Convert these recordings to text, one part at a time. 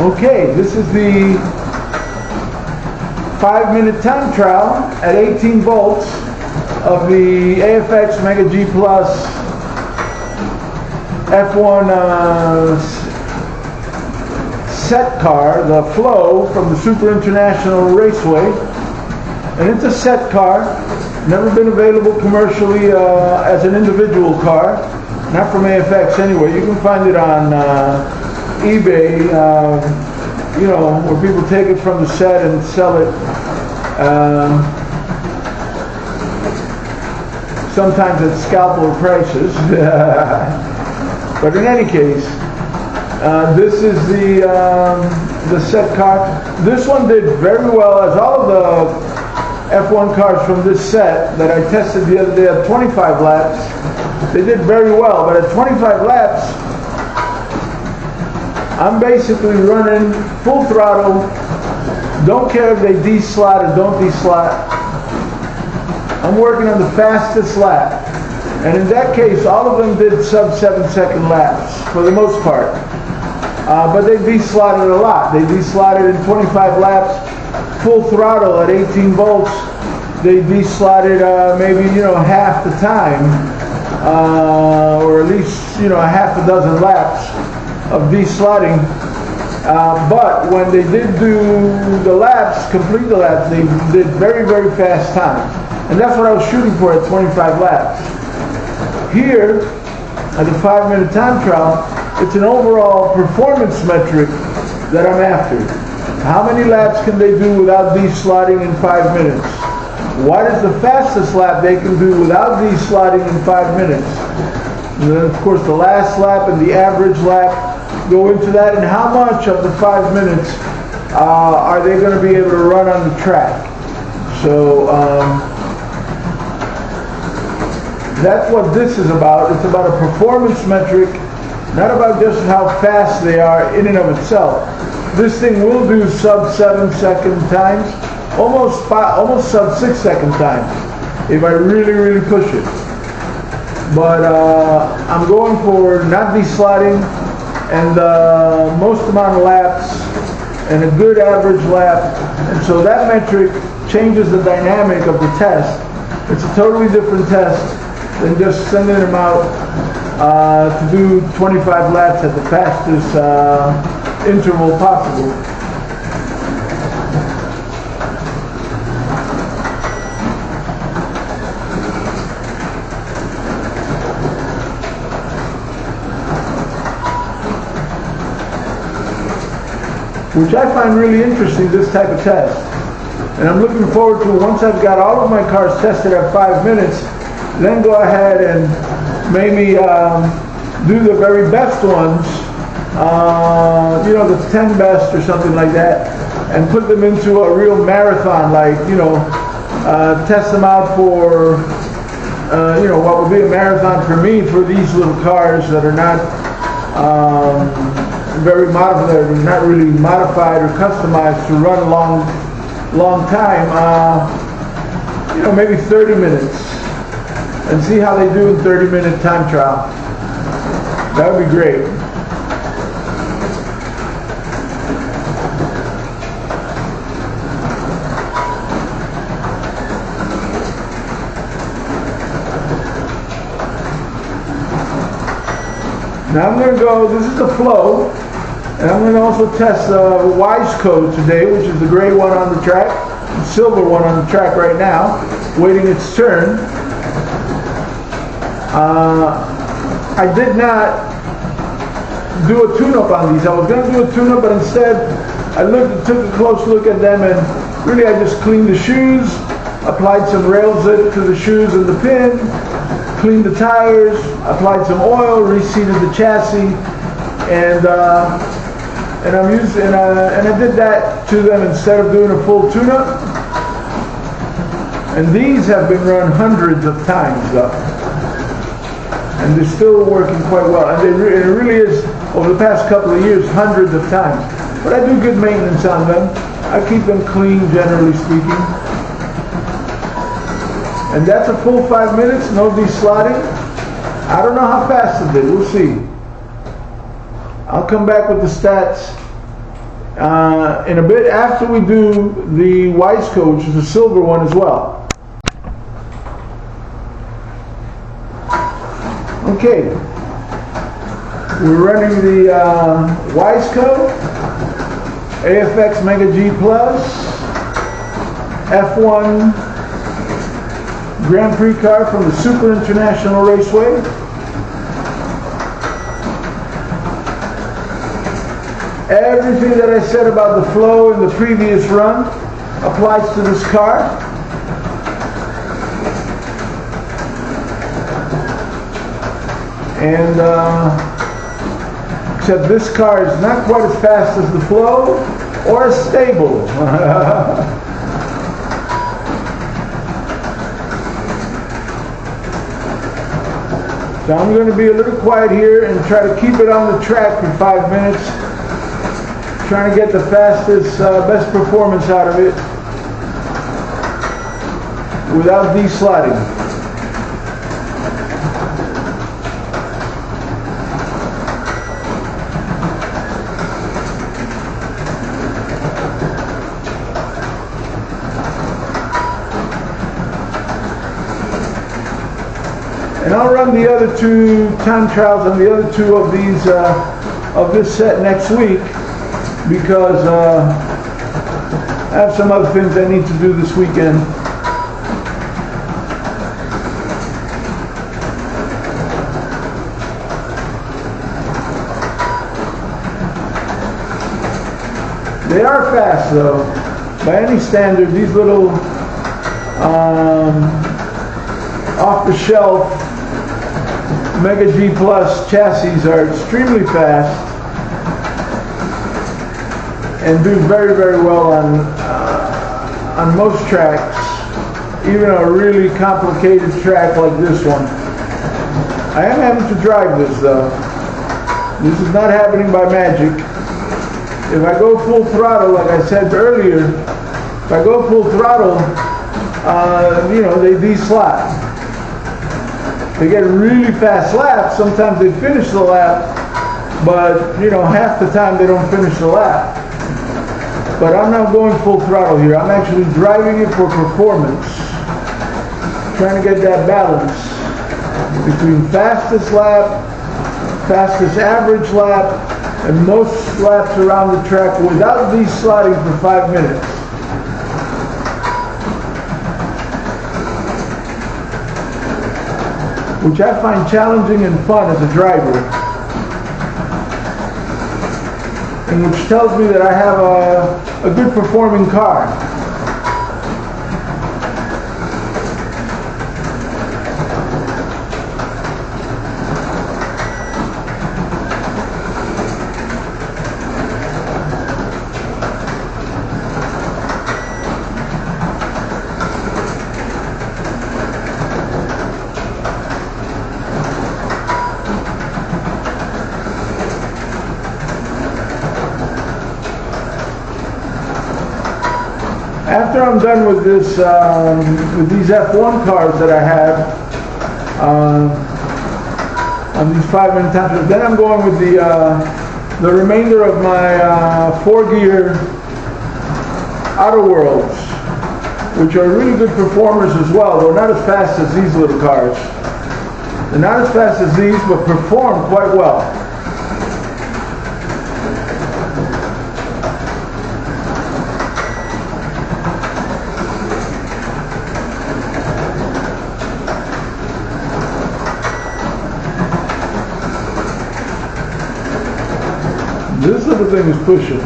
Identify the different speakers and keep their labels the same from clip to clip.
Speaker 1: Okay, this is the 5-minute time trial at 18 volts of the AFX Mega G Plus F1 set car, the Flow from the Super International Raceway. And it's a set car, never been available commercially as an individual car, not from AFX anyway. You can find it on eBay, you know, where people take it from the set and sell it. Sometimes at scalper prices. But in any case, this is the set car. This one did very well, as all of the F1 cars from this set that I tested the other day at 25 laps. They did very well, but at 25 laps, I'm basically running full throttle. Don't care if they de-slot or don't de-slot. I'm working on the fastest lap. And in that case, all of them did sub 7-second laps for the most part. But they de-slotted a lot. They de-slotted in 25 laps, full throttle at 18 volts. They de-slotted maybe, you know, half the time, or at least, you know, half a dozen laps of de-slotting. But when they did do the laps, complete the laps, they did very, very fast times. And that's what I was shooting for at 25 laps. Here, at the 5-minute time trial, it's an overall performance metric that I'm after. How many laps can they do without de-slotting in 5 minutes? What is the fastest lap they can do without de-slotting in 5 minutes? And then, of course, the last lap and the average lap go into that, and how much of the 5 minutes are they going to be able to run on the track? So that's what this is about. It's about a performance metric, not about just how fast they are in and of itself. This thing will do sub 7-second times, almost sub 6-second times, if I really, really push it. But I'm going for not de-slotting and the most amount of laps and a good average lap. And so that metric changes the dynamic of the test. It's a totally different test than just sending them out to do 25 laps at the fastest interval possible. Which I find really interesting, this type of test. And I'm looking forward to, once I've got all of my cars tested at 5 minutes, then go ahead and maybe do the very best ones, you know, the 10 best or something like that, and put them into a real marathon, like, you know, test them out for, you know, what would be a marathon for me for these little cars that are not very modified, not really modified or customized to run a long time, you know, maybe 30 minutes, and see how they do in 30-minute time trial. That would be great. Now I'm going to go, this is the Flow, and I'm going to also test WiseCow today, which is the gray one on the track, the silver one on the track right now, waiting its turn. I did not do a tune-up on these. I was going to do a tune-up, but instead I took a close look at them, and really I just cleaned the shoes, applied some rail zip to the shoes and the pin, cleaned the tires, applied some oil, reseated the chassis, and I'm using and I did that to them instead of doing a full tune-up. And these have been run hundreds of times though, and they're still working quite well. And it really is, over the past couple of years, hundreds of times. But I do good maintenance on them. I keep them clean, generally speaking. And that's a full 5 minutes, no de-slotting. I don't know how fast it did, we'll see. I'll come back with the stats in a bit after we do the WiseCow, which is a silver one as well. Okay, we're running the WiseCow, AFX Mega G Plus, F1 Grand Prix car from the Super International Raceway. Everything that I said about the flow in the previous run applies to this car. And except this car is not quite as fast as the flow or as stable. So I'm going to be a little quiet here and try to keep it on the track for 5 minutes, trying to get the fastest, best performance out of it without de-sliding. And I'll run the other two time trials on the other two of these of this set next week, because I have some other things I need to do this weekend. They are fast though, by any standard. These little off-the-shelf Mega G Plus chassis are extremely fast and do very, very well on most tracks, even a really complicated track like this one. I am having to drive this though. This is not happening by magic. If I go full throttle, like I said earlier, if I go full throttle, you know, they de-slide. They get really fast laps. Sometimes they finish the lap, but you know, half the time they don't finish the lap. But I'm not going full throttle here. I'm actually driving it for performance, trying to get that balance between fastest lap, fastest average lap, and most laps around the track without de-sliding for 5 minutes. Which I find challenging and fun as a driver, and which tells me that I have a good performing car. After I'm done with this, with these F1 cars that I have on these 5-minute time trials, then I'm going with the remainder of my 4-gear Auto Worlds, which are really good performers as well, though not as fast as these little cars. They're not as fast as these, but perform quite well. This little thing is pushing.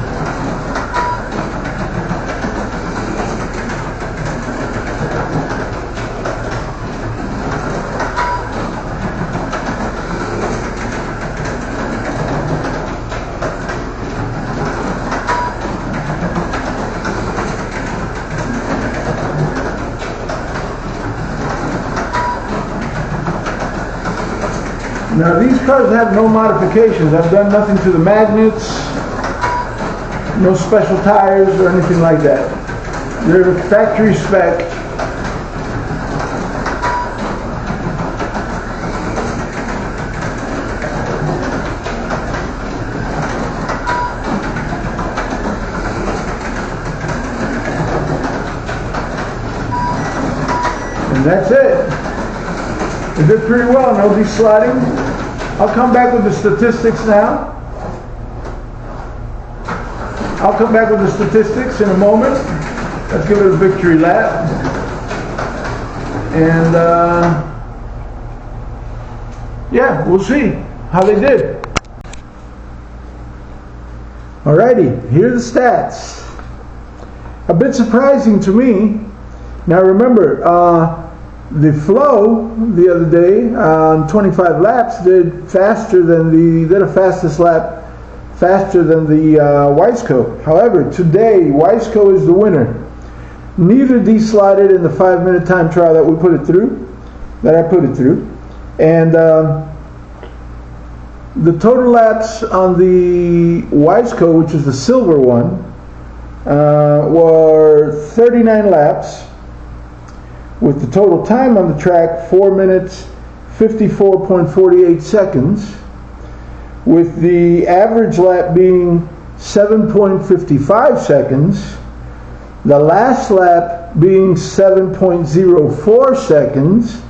Speaker 1: Now these cars have no modifications. I've done nothing to the magnets, no special tires or anything like that. They're factory spec. And that's it. It did pretty well, no desliding. I'll come back with the statistics now. I'll come back with the statistics in a moment. Let's give it a victory lap. And yeah, we'll see how they did. Alrighty, here are the stats. A bit surprising to me. Now remember, the flow the other day on 25 laps did a fastest lap faster than the WiseCow. However, today WiseCow is the winner. Neither deslided in the 5-minute time trial that I put it through, and the total laps on the WiseCow, which is the silver one, were 39 laps, with the total time on the track 4 minutes 54.48 seconds, with the average lap being 7.55 seconds, the last lap being 7.04 seconds,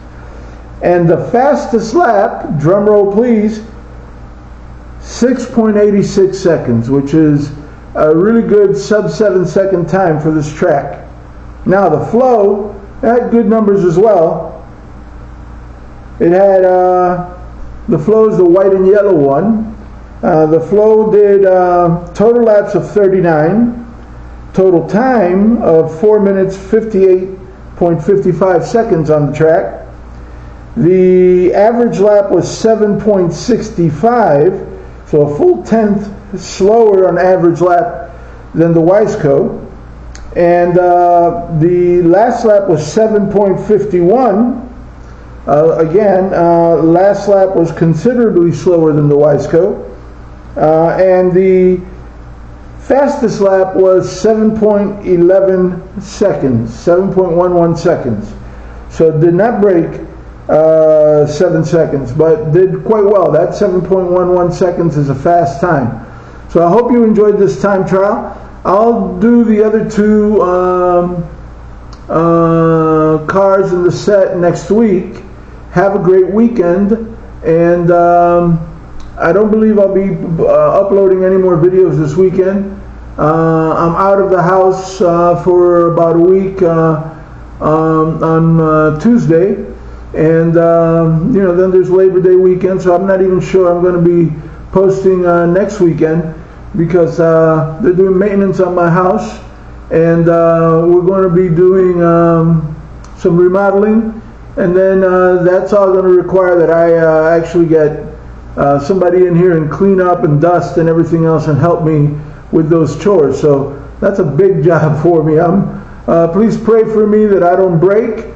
Speaker 1: and the fastest lap, drum roll please, 6.86 seconds, which is a really good sub 7 second time for this track. Now the flow had good numbers as well. It had the flow is the white and yellow one. The flow did total laps of 39, total time of 4 minutes 58.55 seconds on the track. The average lap was 7.65, so a full tenth slower on average lap than the WiseCow. And the last lap was 7.51. Again, last lap was considerably slower than the WiseCow. And the fastest lap was 7.11 seconds, 7.11 seconds. So it did not break 7 seconds, but did quite well. That 7.11 seconds is a fast time. So I hope you enjoyed this time trial. I'll do the other two cars in the set next week. Have a great weekend, and I don't believe I'll be uploading any more videos this weekend. I'm out of the house for about a week on Tuesday, and then there's Labor Day weekend, so I'm not even sure I'm going to be posting next weekend, because they're doing maintenance on my house, and we're going to be doing some remodeling, and then that's all going to require that I actually get somebody in here and clean up and dust and everything else and help me with those chores. So that's a big job for me. Please pray for me that I don't break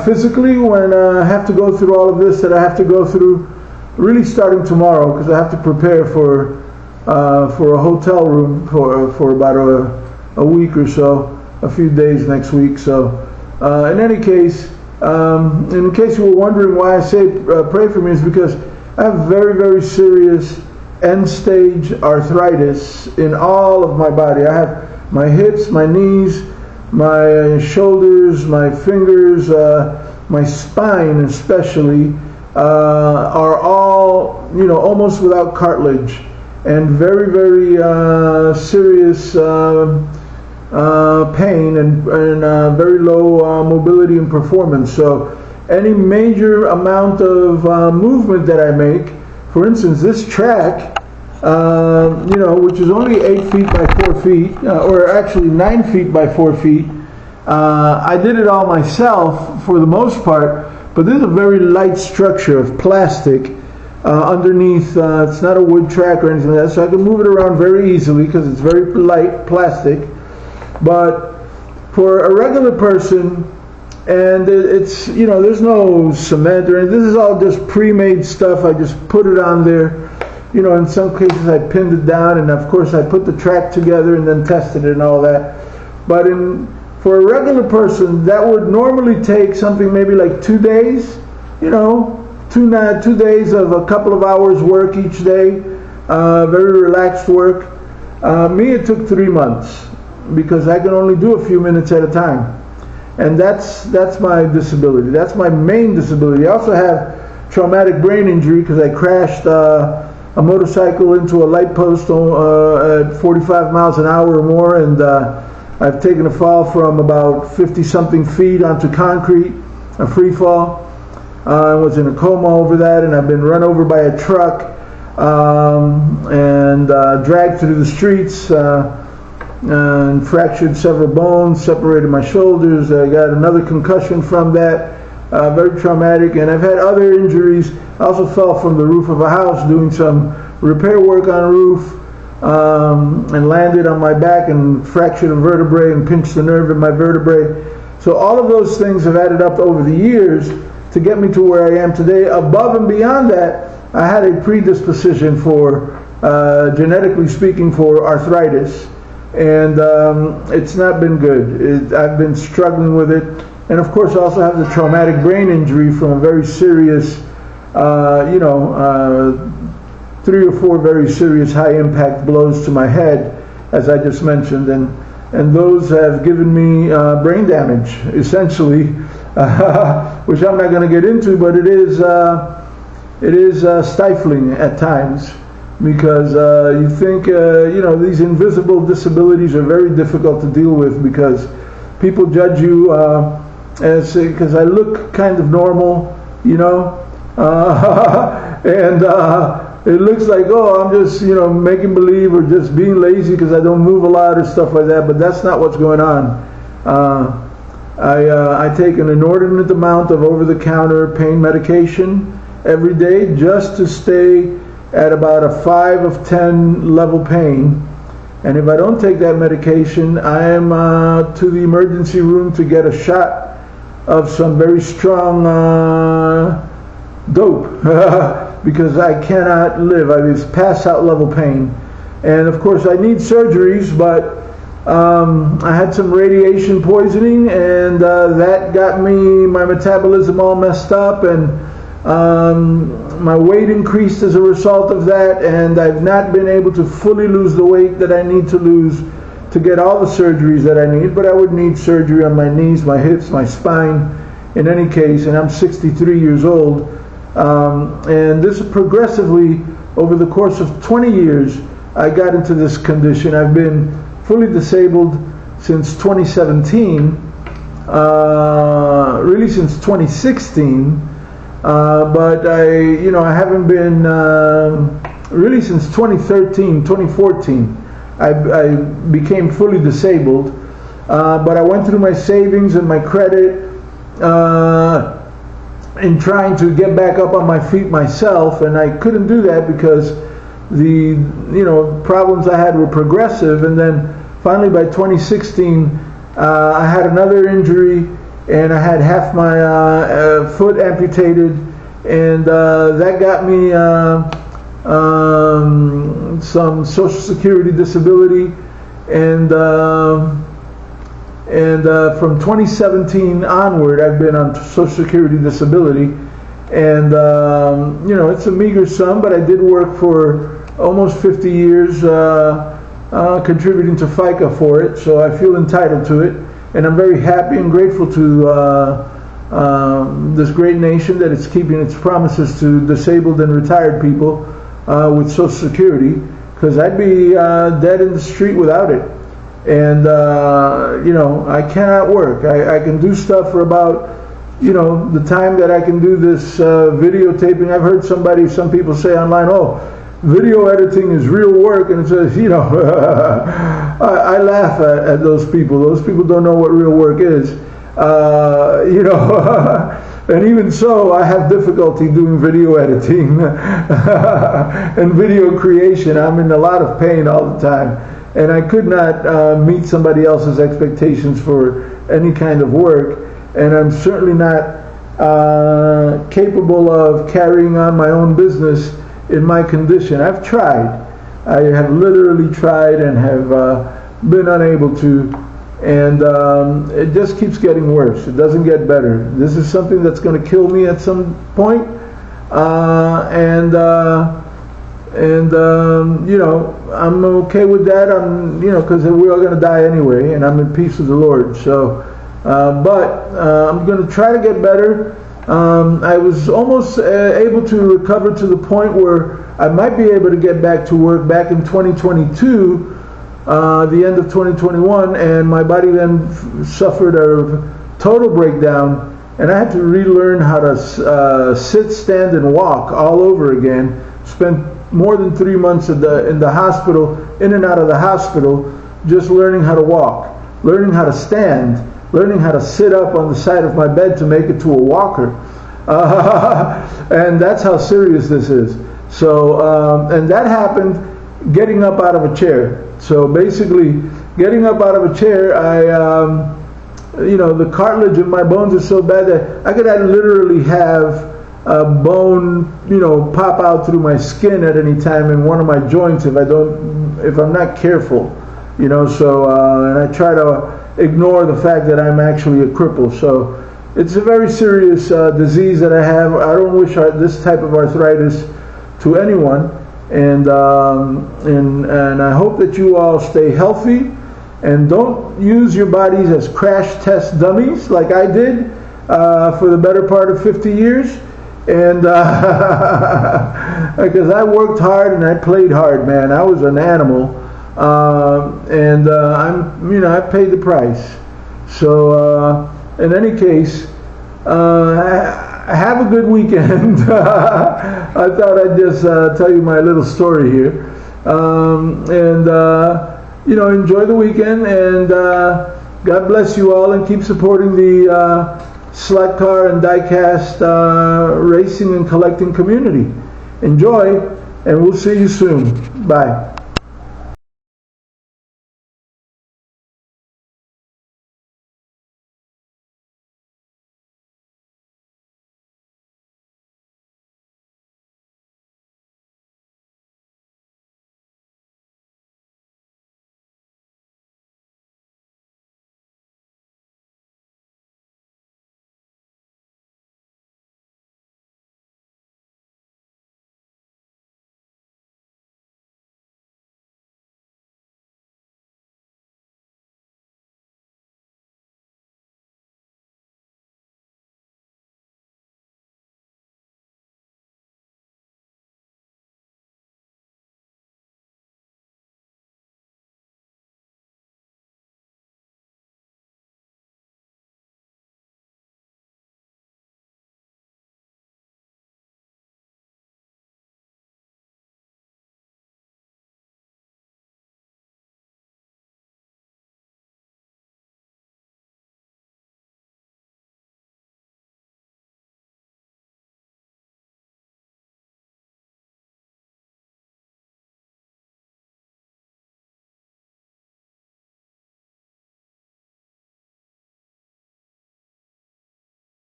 Speaker 1: physically when I have to go through all of this that I have to go through, really starting tomorrow, because I have to prepare for a hotel room for about a week or so, a few days next week. So in any case, in case you were wondering why I say pray for me, is because I have very, very serious end-stage arthritis in all of my body. I have my hips, my knees, my shoulders, my fingers, my spine especially, are all, almost without cartilage, and very, very serious pain and very low mobility and performance. So any major amount of movement that I make, for instance, this track, which is only 8 feet by 4 feet, or actually 9 feet by 4 feet, I did it all myself for the most part, but this is a very light structure of plastic underneath. It's not a wood track or anything like that, so I can move it around very easily because it's very light plastic. But for a regular person, and it's, there's no cement or anything. This is all just pre-made stuff. I just put it on there. In some cases I pinned it down, and of course I put the track together and then tested it and all that. But for a regular person, that would normally take something maybe like 2 days, 2 days of a couple of hours work each day, very relaxed work. Me, it took 3 months, because I can only do a few minutes at a time. And that's my disability. That's my main disability. I also have traumatic brain injury because I crashed a motorcycle into a light post at 45 miles an hour or more, and I've taken a fall from about 50-something feet onto concrete, a free fall. I was in a coma over that, and I've been run over by a truck and dragged through the streets and fractured several bones, separated my shoulders. I got another concussion from that, very traumatic, and I've had other injuries. I also fell from the roof of a house doing some repair work on a roof and landed on my back and fractured a vertebrae and pinched the nerve in my vertebrae. So all of those things have added up over the years to get me to where I am today. Above and beyond that, I had a predisposition for, genetically speaking, for arthritis, and it's not been good. I've been struggling with it, and of course I also have the traumatic brain injury from a very serious, 3 or 4 very serious high-impact blows to my head, as I just mentioned, and those have given me brain damage, essentially, which I'm not going to get into, but it is stifling at times, because you think, these invisible disabilities are very difficult to deal with, because people judge you because I look kind of normal, and it looks like, oh, I'm just, making believe or just being lazy because I don't move a lot or stuff like that, but that's not what's going on. I take an inordinate amount of over-the-counter pain medication every day just to stay at about a 5 of 10 level pain. And if I don't take that medication, I am to the emergency room to get a shot of some very strong dope because I cannot live. I just pass out level pain. And of course I need surgeries, but I had some radiation poisoning, and that got my metabolism all messed up, and my weight increased as a result of that, and I've not been able to fully lose the weight that I need to lose to get all the surgeries that I need. But I would need surgery on my knees, my hips, my spine in any case, and I'm 63 years old. And this progressively, over the course of 20 years, I got into this condition. I've been fully disabled since 2017, really since 2016, but I haven't been really since 2013, 2014. I became fully disabled, but I went through my savings and my credit in trying to get back up on my feet myself, and I couldn't do that because the problems I had were progressive. And then finally by 2016 I had another injury, and I had half my foot amputated, and that got me some Social Security disability, and from 2017 onward I've been on Social Security disability, and it's a meager sum, but I did work for almost 50 years contributing to FICA for it, so I feel entitled to it, and I'm very happy and grateful to this great nation that it's keeping its promises to disabled and retired people with Social Security, because I'd be dead in the street without it. And I cannot work. I can do stuff for about the time that I can do this videotaping. I've heard some people say online, oh, video editing is real work, and it says, I laugh at those people. Those people don't know what real work is, and even so, I have difficulty doing video editing and video creation. I'm in a lot of pain all the time, and I could not meet somebody else's expectations for any kind of work, and I'm certainly not capable of carrying on my own business in my condition. I've tried. I have literally tried and have been unable to, and it just keeps getting worse. It doesn't get better. This is something that's going to kill me at some point, I'm okay with that. Because we're all going to die anyway, and I'm in peace with the Lord. So But I'm going to try to get better. I was almost able to recover to the point where I might be able to get back to work back in 2022, the end of 2021, and my body then suffered a total breakdown, and I had to relearn how to sit, stand, and walk all over again. Spent more than 3 months in the hospital, in and out of the hospital, just learning how to walk, learning how to stand, learning how to sit up on the side of my bed to make it to a walker. And that's how serious this is. So, and that happened getting up out of a chair. So basically, getting up out of a chair, the cartilage in my bones is so bad that I could literally have a bone, pop out through my skin at any time in one of my joints if I'm not careful, So, and I try to ignore the fact that I'm actually a cripple. So, it's a very serious disease that I have. I don't wish this type of arthritis to anyone, and I hope that you all stay healthy and don't use your bodies as crash test dummies like I did for the better part of 50 years. And because I worked hard and I played hard, man. I was an animal, and I paid the price. So in any case, have a good weekend. I thought I'd just tell you my little story here, enjoy the weekend, and God bless you all, and keep supporting the slot car and diecast racing and collecting community. Enjoy, and we'll see you soon. Bye.